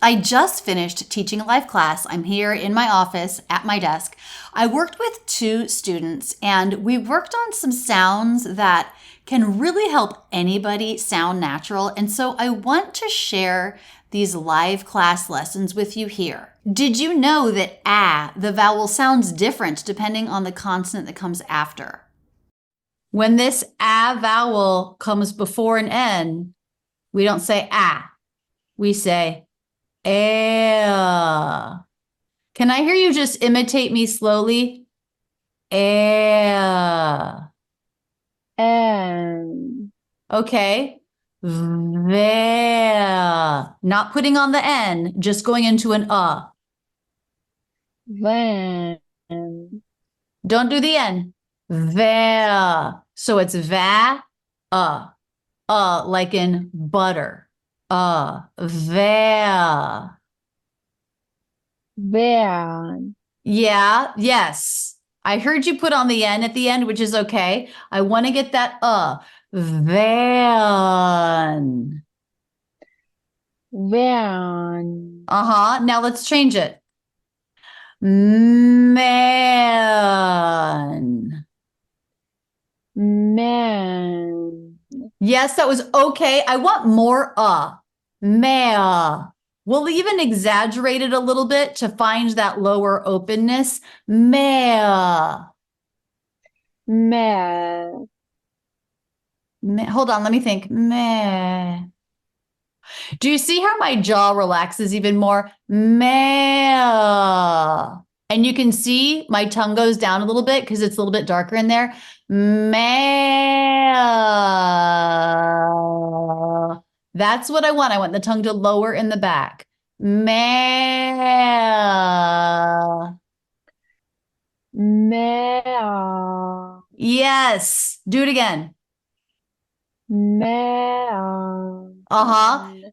I just finished teaching a live class. I'm here in my office at my desk. I worked with 2 students and we worked on some sounds that can really help anybody sound natural. And so I want to share these live class lessons with you here. Did you know that the vowel sounds different depending on the consonant that comes after? When this vowel comes before an N, we don't say we say Can I hear you just imitate me slowly? And Okay. There. Not putting on the N, just going into an then Don't do the N. There. So it's like in butter. There. van Yeah, yes. I heard you put on the N at the end, which is okay. I want to get that van. van Now let's change it. Man. man Yes, that was okay. I want more mea. We'll even exaggerate it a little bit to find that lower openness. Mea. meh Hold on, let me think. Meh. Do you see how my jaw relaxes even more? Meh. And you can see my tongue goes down a little bit because it's a little bit darker in there. Meh. That's what I want. I want the tongue to lower in the back. Meh. meh Yes. Do it again. meh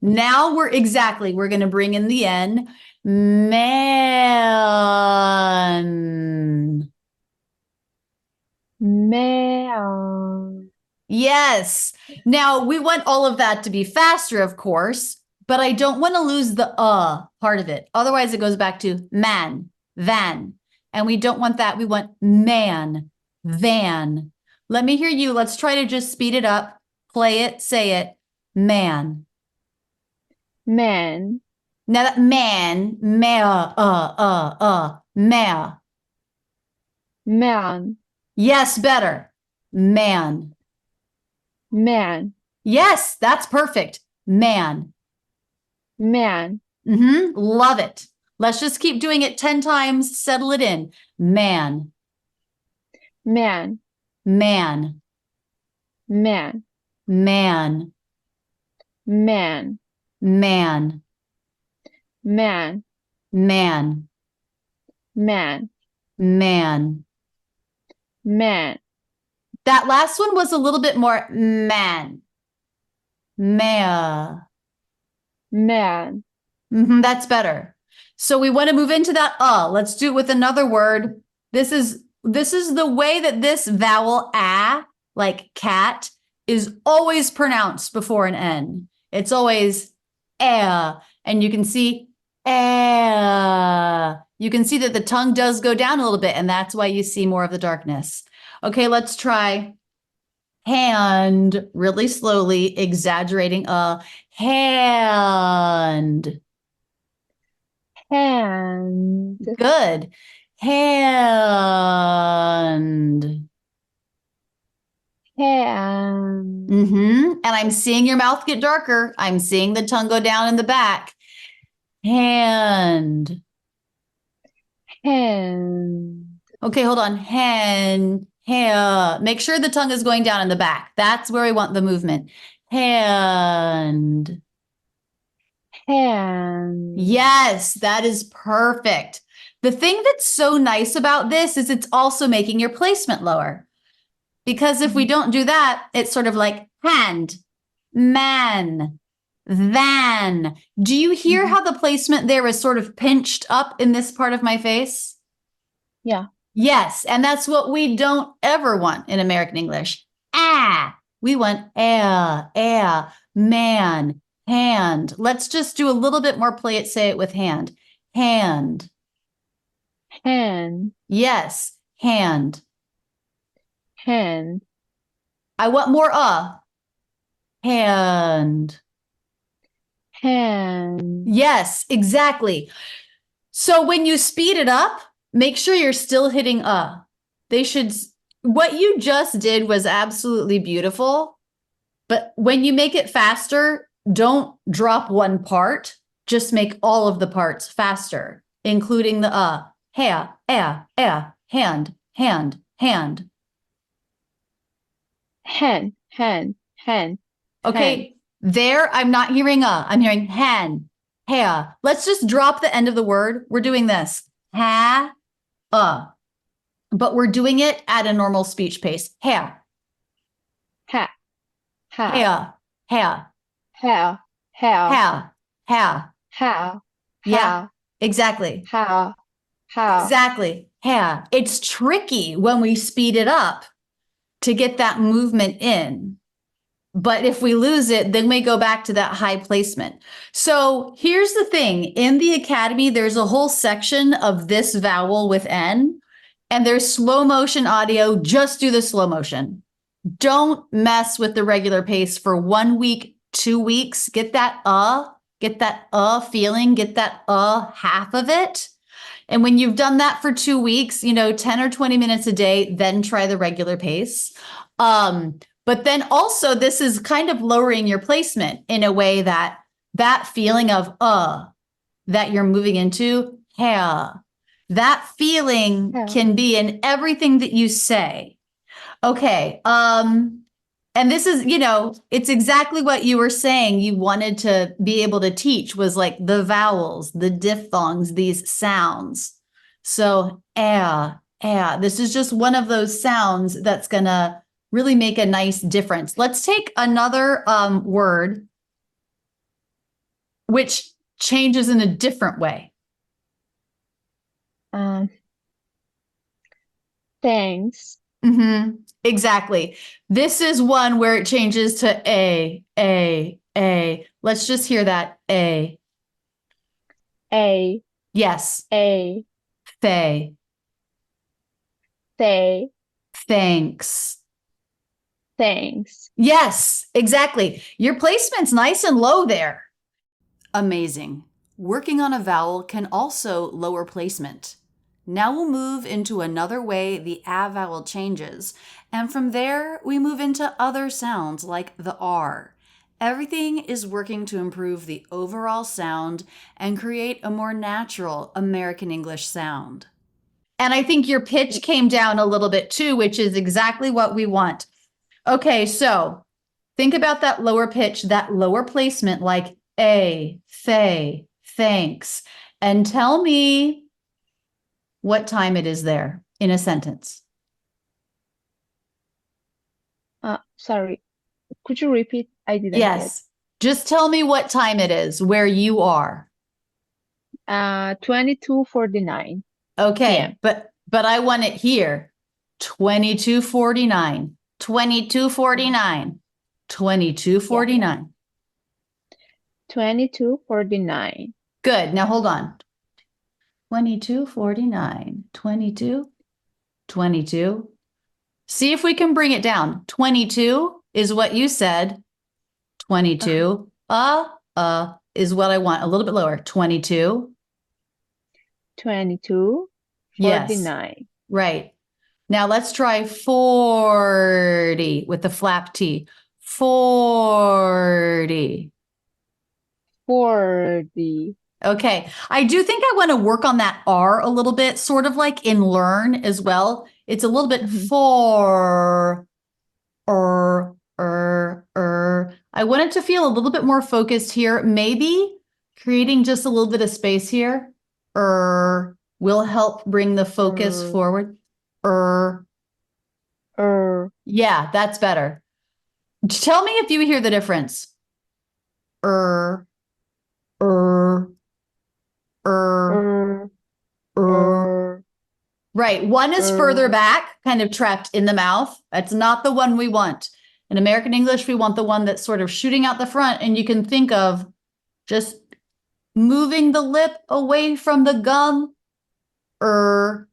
Now we're going to bring in the N. Man. meh Yes. Now we want all of that to be faster, of course, but I don't want to lose the part of it. Otherwise it goes back to man, van. And we don't want that. We want man, van. Let me hear you. Let's try to just speed it up. Play it, say it. Man. man Now that man, mea, mea. man Yes, better. Man. man Yes, that's perfect. Man. man Love it. Let's just keep doing it 10 times. Settle it in. Man. man Man. man Man. man Man. man Man. man Man. man That last one was a little bit more man. Mea. man That's better. So we want to move into that Let's do it with another word. This is the way that this vowel like cat, is always pronounced before an N. It's always and you can see You can see that the tongue does go down a little bit, and that's why you see more of the darkness. Okay, let's try hand really slowly, exaggerating hand. hand Good. Hand. hand And I'm seeing your mouth get darker. I'm seeing the tongue go down in the back. Hand. hand Okay, hold on. Hand. Make sure the tongue is going down in the back. That's where we want the movement. Hand. hand Yes, that is perfect. The thing that's so nice about this is it's also making your placement lower. Because if we don't do that, it's sort of like hand, man, van. Do you hear how the placement there is sort of pinched up in this part of my face? Yeah. Yes, and that's what we don't ever want in American English. We want man, hand. Let's just do a little bit more play it, say it with hand. Hand. Hand. Yes, hand. Hand. I want more hand. Hand. Yes, exactly. So when you speed it up, make sure you're still hitting They should, what you just did was absolutely beautiful. But when you make it faster, don't drop one part. Just make all of the parts faster, including the hand, hand, hand, hand. Hand. Hand. Hand. Okay, Hand. there I'm not hearing I'm hearing hand, ha. Let's just drop the end of the word. We're doing this, ha, but we're doing it at a normal speech pace. Ha, Ha. Ha. ha, ha, Ha. Ha. ha, ha. Ha. Yeah, Ha. exactly. Ha. Ha. Exactly. Yeah. It's tricky when we speed it up to get that movement in. But if we lose it, then we go back to that high placement. So here's the thing. In the Academy, there's a whole section of this vowel with N, and there's slow motion audio. Just do the slow motion. Don't mess with the regular pace for 1 week, 2 weeks. Get that feeling, get that half of it. And when you've done that for 2 weeks, 10 or 20 minutes a day, then try the regular pace. But then also this is kind of lowering your placement in a way that feeling of that you're moving into, that feeling can be in everything that you say. Okay. And this is, it's exactly what you were saying you wanted to be able to teach was like the vowels, the diphthongs, these sounds. So, this is just one of those sounds that's going to really make a nice difference. Let's take another word which changes in a different way. Thanks. Exactly. This is one where it changes to a. Let's just hear that a. Yes. A. They. Thanks. Thanks. Yes, exactly. Your placement's nice and low there. Amazing. Working on a vowel can also lower placement. Now we'll move into another way the a vowel changes, and from there we move into other sounds like the r. Everything is working to improve the overall sound and create a more natural American English sound. And I think your pitch came down a little bit too, which is exactly what we want. Okay, so think about that lower pitch, that lower placement like a, thanks, and tell me what time it is there in a sentence. Sorry, could you repeat? I didn't Yes, just tell me what time it is where you are. 22:49. Okay, but I want it here. 22:49. 22:49. 22:49. 22:49. Good. Now hold on. 22:49. 22. See if we can bring it down. 22 is what you said. 22. Is what I want. A little bit lower. 22. 22:49. Yes. Right. Now let's try 40 with the flap T. 40. 40. Okay. I do think I want to work on that R a little bit, sort of like in learn as well. It's a little bit for, I want it to feel a little bit more focused here. Maybe creating just a little bit of space here, will help bring the focus forward. Yeah, that's better. Tell me if you hear the difference. Right. One is further back, kind of trapped in the mouth. That's not the one we want. In American English, we want the one that's sort of shooting out the front, and you can think of just moving the lip away from the gum,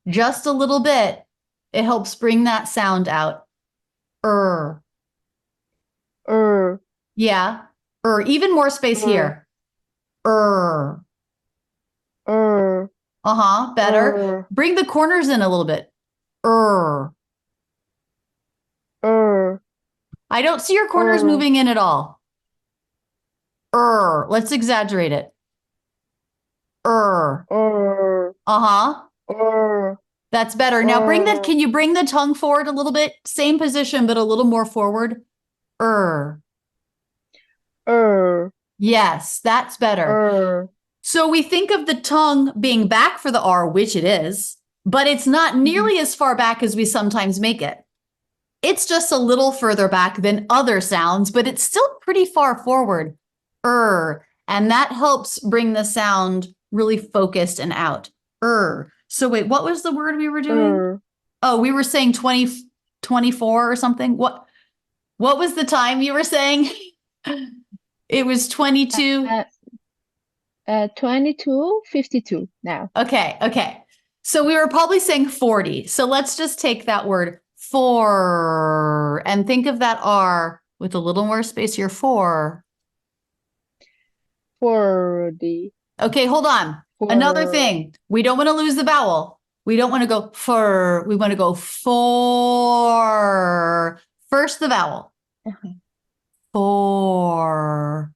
just a little bit. It helps bring that sound out. Yeah. Even more space here. Better. Bring the corners in a little bit. I don't see your corners moving in at all. Let's exaggerate it. That's better. Now can you bring the tongue forward a little bit? Same position, but a little more forward. Yes, that's better. So we think of the tongue being back for the R, which it is, but it's not nearly as far back as we sometimes make it. It's just a little further back than other sounds, but it's still pretty far forward. And that helps bring the sound really focused and out. So wait, what was the word we were doing? Oh, we were saying 24 or something. What was the time you were saying? It was 22. 22:52 now. Okay. So we were probably saying 40. So let's just take that word for and think of that R with a little more space here. 40. Okay, hold on. Another thing. We don't want to lose the vowel. We don't want to go for. We want to go for. First the vowel. For.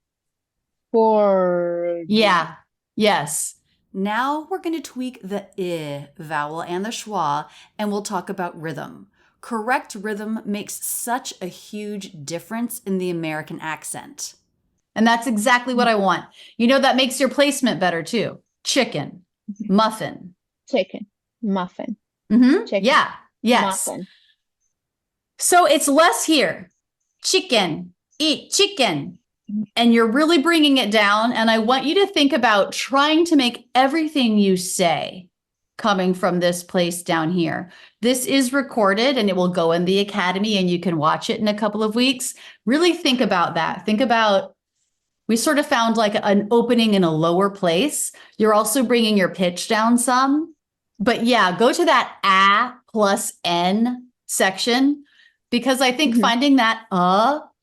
Yeah. Yes. Now we're going to tweak the I vowel and the schwa, and we'll talk about rhythm. Correct rhythm makes such a huge difference in the American accent. And that's exactly what I want. You know, that makes your placement better too. Chicken, muffin. Chicken, muffin. Chicken, yeah, yes. Muffin. So it's less here. Chicken, eat chicken. And you're really bringing it down. And I want you to think about trying to make everything you say coming from this place down here. This is recorded and it will go in the academy and you can watch it in a couple of weeks. Really think about that. Think about, we sort of found like an opening in a lower place. You're also bringing your pitch down some. But yeah, go to that A plus N section, because I think finding that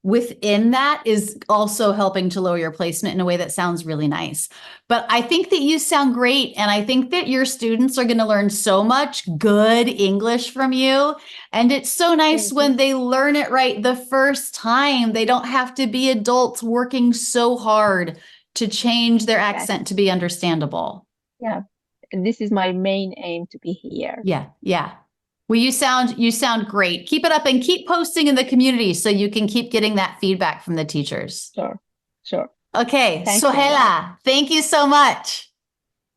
within that is also helping to lower your placement in a way that sounds really nice. But I think that you sound great. And I think that your students are going to learn so much good English from you. And it's so nice when they learn it right the first time. They don't have to be adults working so hard to change their accent to be understandable. Yeah. And this is my main aim, to be here. Yeah. Well, you sound great. Keep it up and keep posting in the community so you can keep getting that feedback from the teachers. Sure. Okay, Sohela, thank you so much.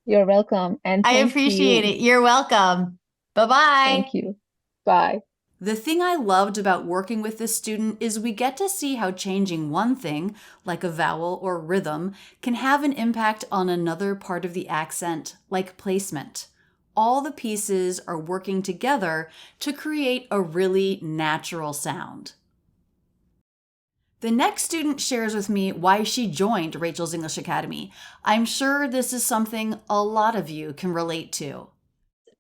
You're welcome. And I appreciate it. You're welcome. Bye-bye. Thank you. Bye. The thing I loved about working with this student is we get to see how changing one thing, like a vowel or rhythm, can have an impact on another part of the accent, like placement. All the pieces are working together to create a really natural sound. The next student shares with me why she joined Rachel's English Academy. I'm sure this is something a lot of you can relate to.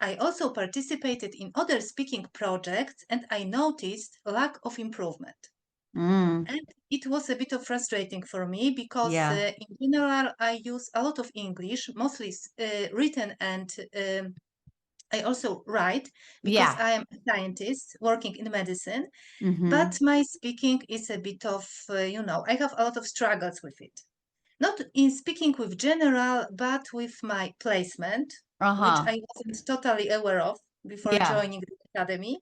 I also participated in other speaking projects and I noticed lack of improvement. And it was a bit of frustrating for me because in general, I use a lot of English, mostly written, and I also write because I am a scientist working in medicine, but my speaking is a bit of, I have a lot of struggles with it. Not in speaking with general, but with my placement, which I wasn't totally aware of before joining the academy.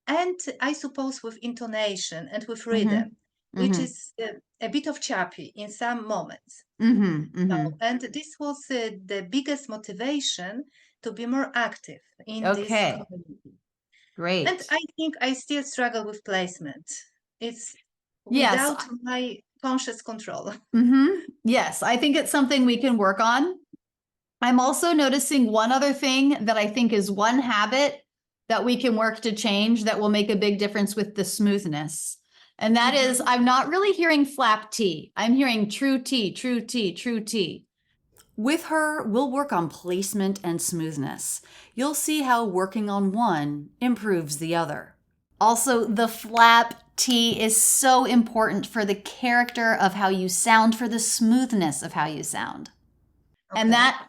And I suppose with intonation and with rhythm, which is a bit of choppy in some moments. So, and this was the biggest motivation to be more active in this community. Great. And I think I still struggle with placement. It's without my conscious control. Yes, I think it's something we can work on. I'm also noticing one other thing that I think is one habit that we can work to change that will make a big difference with the smoothness. And that is, I'm not really hearing flap T. I'm hearing true T, true T, true T. With her, we'll work on placement and smoothness. You'll see how working on one improves the other. Also, the flap T is so important for the character of how you sound, for the smoothness of how you sound. Okay. And that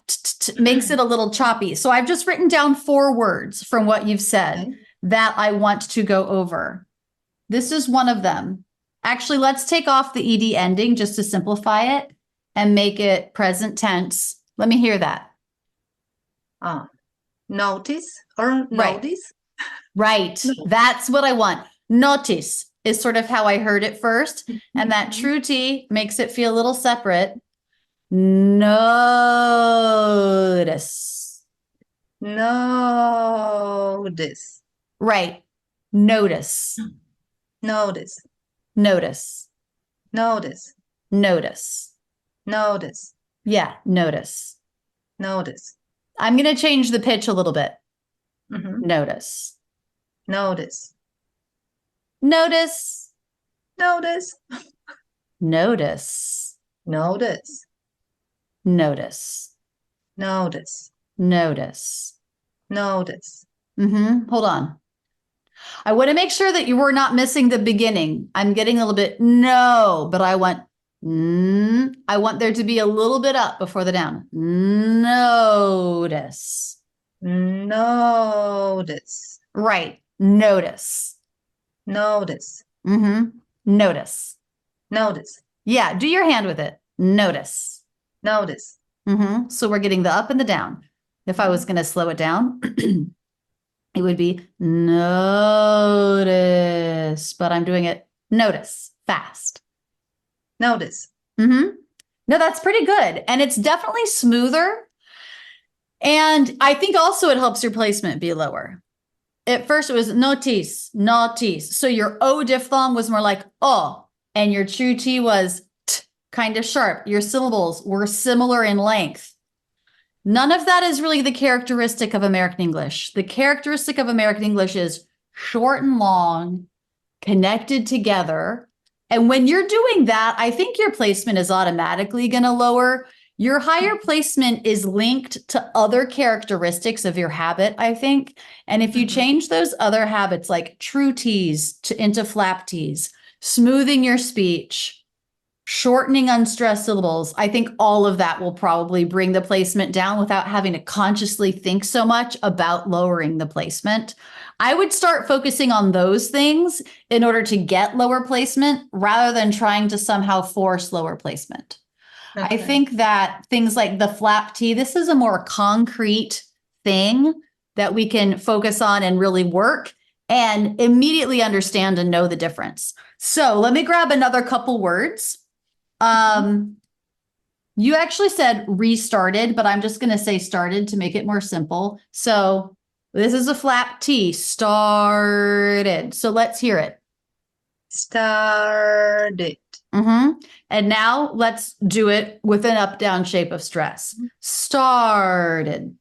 makes it a little choppy. So I've just written down 4 words from what you've said that I want to go over. This is one of them. Actually, let's take off the ED ending just to simplify it and make it present tense. Let me hear that. Notice or notice? Right. No. That's what I want. Notice is sort of how I heard it first. And that true T makes it feel a little separate. Notice. Notice. Right. Notice. Notice. Notice. Notice. Notice. Notice. Yeah, notice. Notice. I'm going to change the pitch a little bit. Notice. Notice. Notice. Notice. Notice. Notice. Notice. Notice. Notice. Notice. Notice. Hold on. I want to make sure that you were not missing the beginning. I'm getting a little bit no, but I want I want there to be a little bit up before the down. Notice. Notice. Right. Notice. Notice. Notice. Notice. Yeah, do your hand with it. Notice. Notice. So we're getting the up and the down. If I was going to slow it down, it would be notice, but I'm doing it notice, fast. Notice. No, that's pretty good. And it's definitely smoother. And I think also it helps your placement be lower. At first it was notice, notice. So your O diphthong was more like oh, and your true T was t, kind of sharp. Your syllables were similar in length. None of that is really the characteristic of American English. The characteristic of American English is short and long, connected together. And when you're doing that, I think your placement is automatically going to lower. Your higher placement is linked to other characteristics of your habit, I think. And if you change those other habits like true T's into flap T's, smoothing your speech, shortening unstressed syllables, I think all of that will probably bring the placement down without having to consciously think so much about lowering the placement. I would start focusing on those things in order to get lower placement rather than trying to somehow force lower placement. Okay. I think that things like the flap T, this is a more concrete thing that we can focus on and really work and immediately understand and know the difference. So let me grab another couple words. You actually said restarted, but I'm just going to say started to make it more simple. So this is a flap T, started. So let's hear it. Started. And now let's do it with an up-down shape of stress. Started.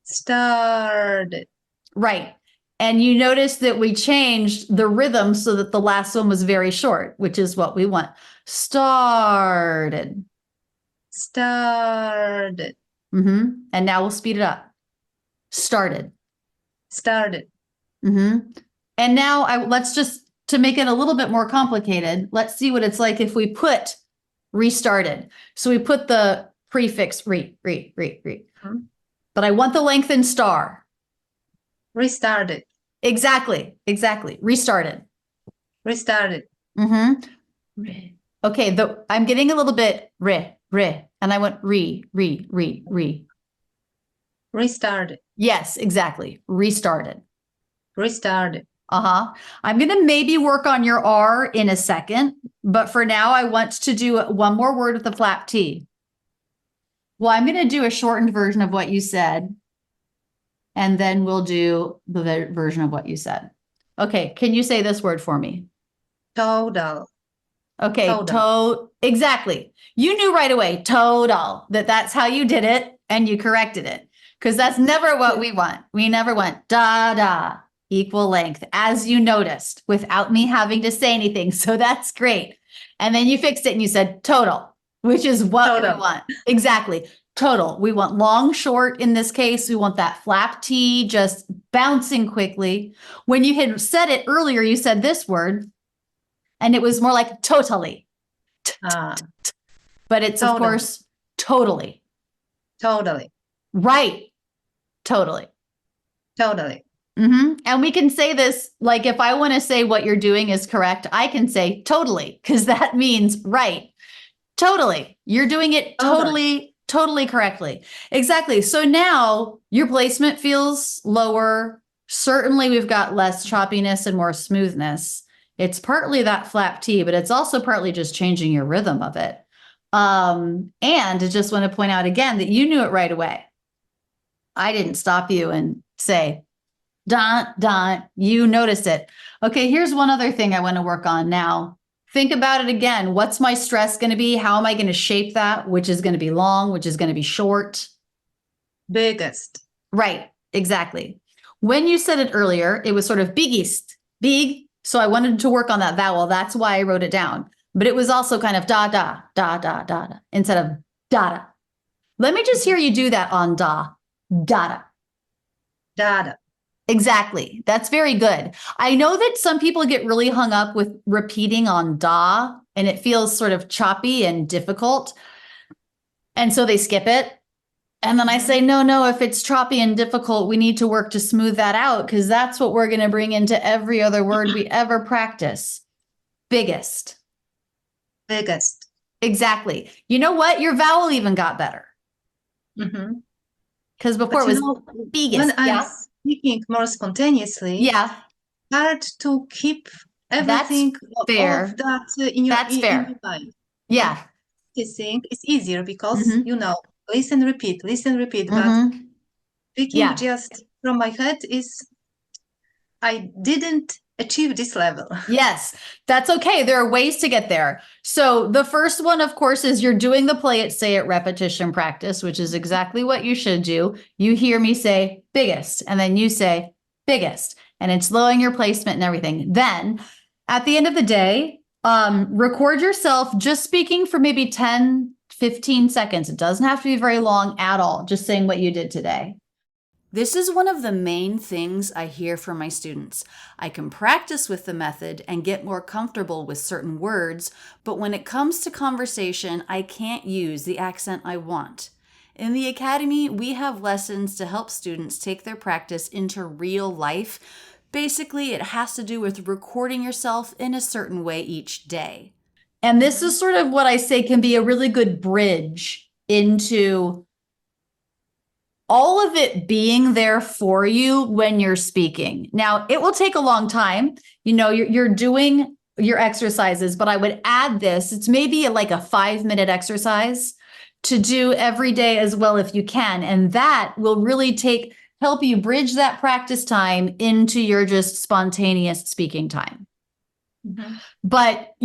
Started. Right. And you notice that we changed the rhythm so that the last one was very short, which is what we want. Started. Started. And now we'll speed it up. Started. Started. And now let's just, to make it a little bit more complicated, let's see what it's like if we put restarted. So we put the prefix re. But I want the lengthened star. Restarted. Exactly. Restarted. Restarted. Okay, I'm getting a little bit re, and I went re. Restarted. Yes, exactly. Restarted. Restarted. I'm going to maybe work on your R in a second, but for now I want to do one more word with the flap T. Well, I'm going to do a shortened version of what you said, and then we'll do the version of what you said. Okay, can you say this word for me? Total. Okay, exactly. You knew right away, total, that's how you did it, and you corrected it. Because that's never what we want. We never want da-da. equal length, as you noticed, without me having to say anything. So that's great. And then you fixed it and you said total, which is what we want. Exactly. Total. We want long, short in this case. We want that flap T just bouncing quickly. When you had said it earlier, you said this word, and it was more like totally. But it's, of course, totally. Totally. Right. Totally. Totally. And we can say this, like if I want to say what you're doing is correct, I can say totally, because that means right. Totally. You're doing it totally correctly. Exactly. So now your placement feels lower. Certainly we've got less choppiness and more smoothness. It's partly that flap T, but it's also partly just changing your rhythm of it. And I just want to point out again that you knew it right away. I didn't stop you and say, Don, you noticed it. Okay, here's one other thing I want to work on now. Think about it again. What's my stress going to be? How am I going to shape that? Which is going to be long, which is going to be short? Biggest. Right, exactly. When you said it earlier, it was sort of biggest, big. So I wanted to work on that vowel. That's why I wrote it down. But it was also kind of da, instead of da. Let me just hear you do that on da. Dada. Dada. Exactly. That's very good. I know that some people get really hung up with repeating on da, and it feels sort of choppy and difficult. And so they skip it. And then I say, no, if it's choppy and difficult, we need to work to smooth that out, because that's what we're going to bring into every other word we ever practice. Biggest. Biggest. Exactly. You know what? Your vowel even got better. Because before it was biggest. When I'm speaking more spontaneously, hard to keep everything of that in your mind. Yeah. Practicing is easier because, listen, repeat, but speaking just from my head I didn't achieve this level. Yes, that's okay. There are ways to get there. So the first one, of course, is you're doing the play it, say it repetition practice, which is exactly what you should do. You hear me say biggest, and then you say biggest, and it's lowering your placement and everything. Then at the end of the day, record yourself just speaking for maybe 10, 15 seconds. It doesn't have to be very long at all. Just saying what you did today. This is one of the main things I hear from my students. I can practice with the method and get more comfortable with certain words, but when it comes to conversation, I can't use the accent I want. In the Academy, we have lessons to help students take their practice into real life. Basically, it has to do with recording yourself in a certain way each day. And this is sort of what I say can be a really good bridge into all of it being there for you when you're speaking. Now, it will take a long time. You're doing your exercises, but I would add this. It's maybe like a 5-minute exercise to do every day as well if you can. And that will really help you bridge that practice time into your just spontaneous speaking time. But,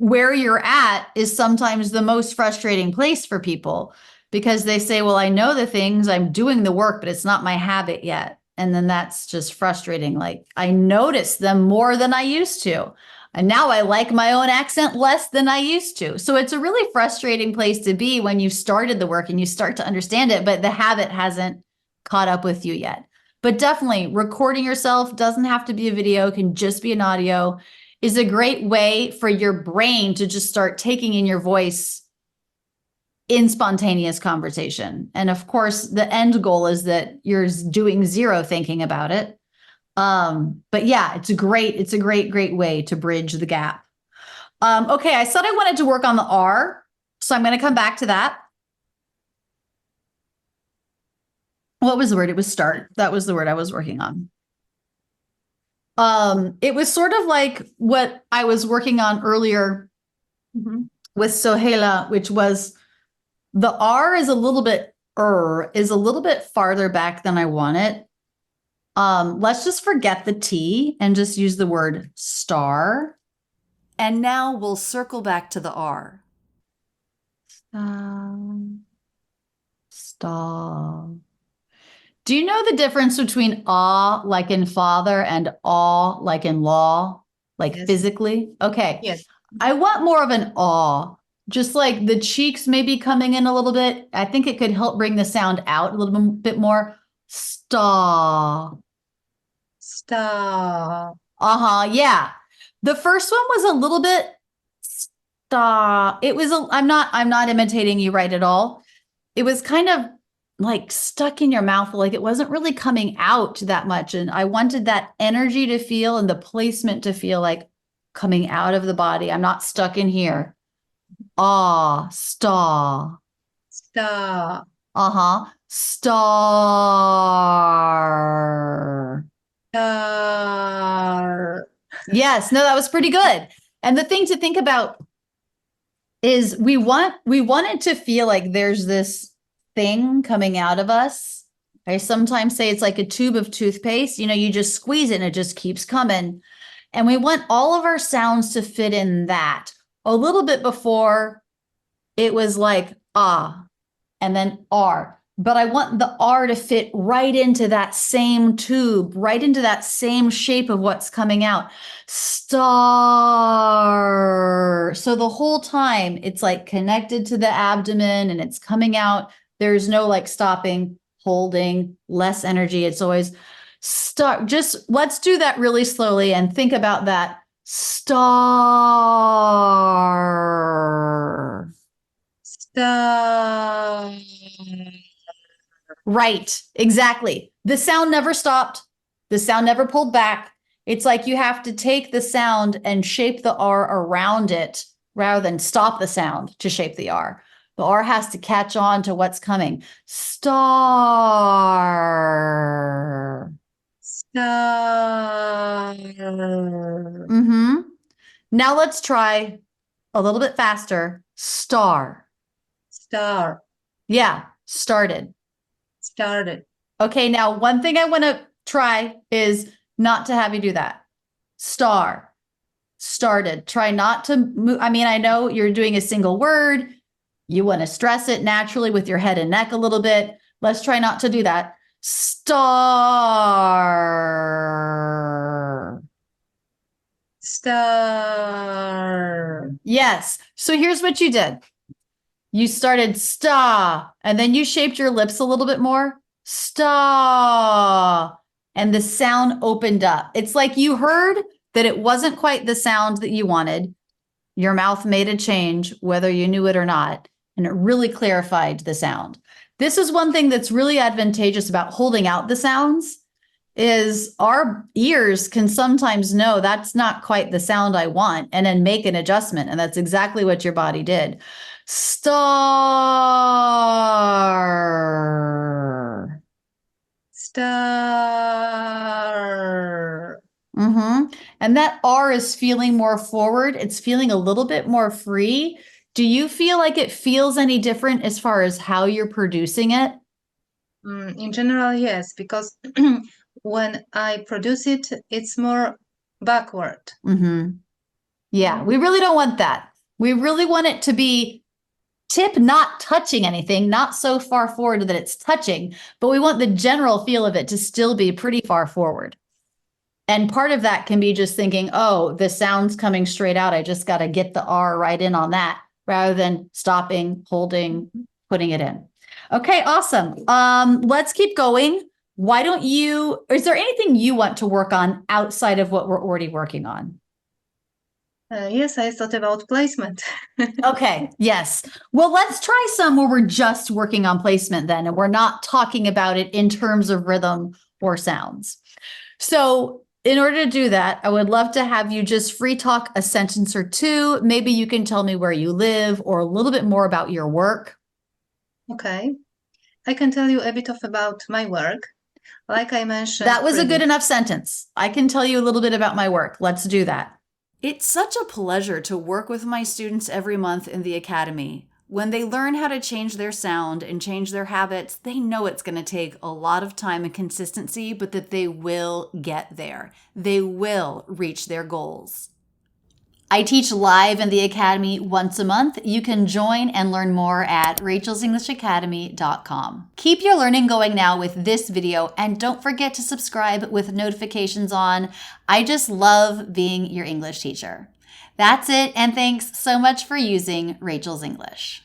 where you're at is sometimes the most frustrating place for people, because they say, well, I know the things, I'm doing the work, but it's not my habit yet. And then that's just frustrating. Like, I notice them more than I used to. And now I like my own accent less than I used to. So it's a really frustrating place to be when you've started the work and you start to understand it, but the habit hasn't caught up with you yet. But definitely recording yourself, doesn't have to be a video, can just be an audio, is a great way for your brain to just start taking in your voice in spontaneous conversation. And of course, the end goal is that you're doing zero thinking about it. But yeah, it's a great way to bridge the gap. Okay, I said I wanted to work on the R, so I'm going to come back to that. What was the word? It was start. That was the word I was working on. It was sort of like what I was working on earlier with Sohela, which was the R is a little bit farther back than I want it. Let's just forget the T and just use the word star. And now we'll circle back to the R. Star. Do you know the difference between ah, like in father, and aw, like in law, like Yes. physically? Okay. Yes. I want more of an aw, just like the cheeks maybe coming in a little bit. I think it could help bring the sound out a little bit more. Staw. Star. Uh-huh, yeah. The first one was a little bit staw. It was I'm not imitating you right at all. It was kind of like stuck in your mouth, like it wasn't really coming out that much. And I wanted that energy to feel and the placement to feel like coming out of the body. I'm not stuck in here. Ah, star. Star. Uh-huh. Star. Star. Yes, no, that was pretty good. And the thing to think about is we want it to feel like there's this thing coming out of us. I sometimes say it's like a tube of toothpaste. You know, you just squeeze it and it just keeps coming. And we want all of our sounds to fit in that. A little bit before it was like ah and then R. But I want the R to fit right into that same tube, right into that same shape of what's coming out. Star. So the whole time it's like connected to the abdomen and it's coming out. There's no like stopping, holding, less energy. It's always start. Just let's do that really slowly and think about that. Star. Star. Right, exactly. The sound never stopped. The sound never pulled back. It's like you have to take the sound and shape the R around it rather than stop the sound to shape the R. The R has to catch on to what's coming. Star. Star. Mm-hmm. Now let's try a little bit faster. Star. Star. Yeah, started. Started. Okay, now one thing I want to try is not to have you do that. Star. Started. Try not to move. I mean, I know you're doing a single word. You want to stress it naturally with your head and neck a little bit. Let's try not to do that. Star. Star. Yes. So here's what you did. You started sta, and then you shaped your lips a little bit more. Sta. And the sound opened up. It's like you heard that it wasn't quite the sound that you wanted. Your mouth made a change, whether you knew it or not, and it really clarified the sound. This is one thing that's really advantageous about holding out the sounds is our ears can sometimes know that's not quite the sound I want and then make an adjustment. And that's exactly what your body did. Star. Star. Mm-hmm. And that R is feeling more forward. It's feeling a little bit more free. Do you feel like it feels any different as far as how you're producing it? In general, yes, because when I produce it, it's more backward. Mm-hmm. Yeah, we really don't want that. We really want it to be tip not touching anything, not so far forward that it's touching, but we want the general feel of it to still be pretty far forward. And part of that can be just thinking, oh, the sound's coming straight out. I just got to get the R right in on that rather than stopping, holding, putting it in. Okay, awesome. Let's keep going. Why don't you, is there anything you want to work on outside of what we're already working on? Yes, I thought about placement. Okay, yes. Well, let's try some where we're just working on placement then, and we're not talking about it in terms of rhythm or sounds. So in order to do that, I would love to have you just free talk a sentence or two. Maybe you can tell me where you live or a little bit more about your work. Okay. I can tell you a bit about my work. Like I mentioned. That was a good enough sentence. I can tell you a little bit about my work. Let's do that. It's such a pleasure to work with my students every month in the academy. When they learn how to change their sound and change their habits, they know it's going to take a lot of time and consistency, but that they will get there. They will reach their goals. I teach live in the Academy once a month. You can join and learn more at rachelsenglishacademy.com. Keep your learning going now with this video, and don't forget to subscribe with notifications on. I just love being your English teacher. That's it, and thanks so much for using Rachel's English.